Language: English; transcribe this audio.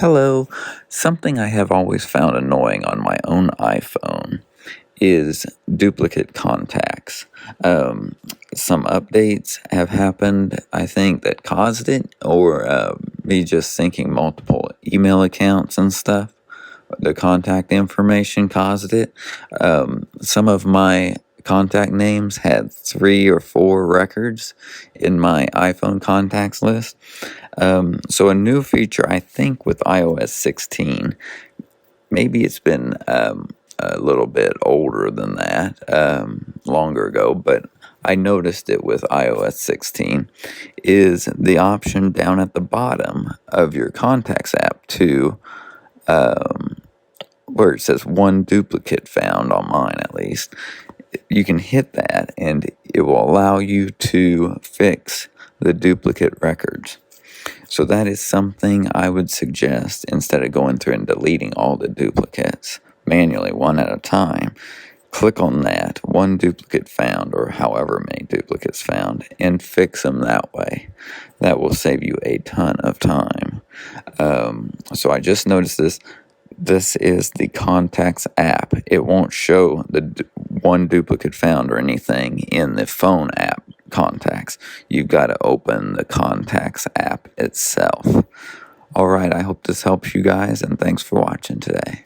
Hello. Something I have always found annoying on my own iPhone is duplicate contacts. Um, some updates have happened, I think, that caused it, or me just syncing multiple email accounts and stuff. The contact information caused it. Some of my contact names had 3 or 4 records in my iPhone contacts list. So a new feature, I think, with iOS 16, maybe it's been a little bit older than that, longer ago, but I noticed it with iOS 16, is the option down at the bottom of your contacts app to where it says one duplicate found on mine at least. You can hit that and it will allow you to fix the duplicate records. So that is something I would suggest instead of going through and deleting all the duplicates manually one at a time. Click on that, one duplicate found, or however many duplicates found, and fix them that way. That will save you a ton of time. So I just noticed this. This is the Contacts app. It won't show the one duplicate found or anything in the phone app Contacts. You've got to open the Contacts app itself. All right, I hope this helps you guys, and thanks for watching today.